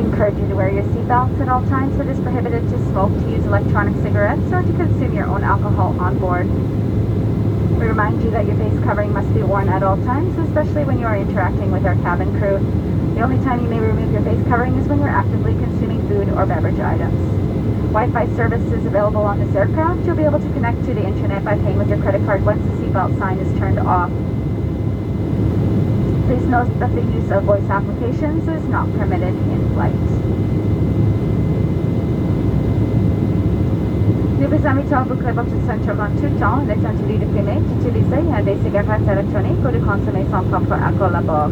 encourage you to wear your seatbelts at all times. It is prohibited to smoke, to use electronic cigarettes, or to consume your own alcohol on board. We remind you that your face covering must be worn at all times, especially when you are interacting with our cabin crew. The only time you may remove your face covering is when you're actively consuming food or beverage items. Wi-Fi service is available on this aircraft. You'll be able to connect to the internet by paying with your credit card once the seatbelt sign is turned off. Please note that the use of voice applications is not permitted in flight. Nous vous invitons à boucler votre ceinture en tout temps, il est interdit de fumer, d'utiliser des cigarettes électroniques ou de consommer son propre alcool à bord.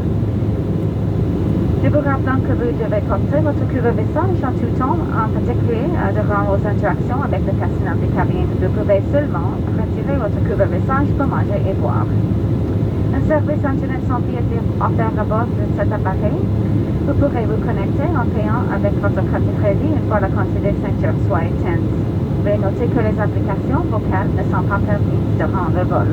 Nous vous rappelons que vous devez porter votre couvre-visage en tout temps, en particulier durant vos interactions avec le personnel de cabine. Vous pouvez seulement retirer votre couvre-visage pour manger et boire. Un service Internet sans fil est offert à bord de cet appareil. Vous pourrez vous connecter en payant avec votre carte de crédit une fois la quantité de ceinture soit éteinte. Veuillez noter que les applications vocales ne sont pas permises durant le vol.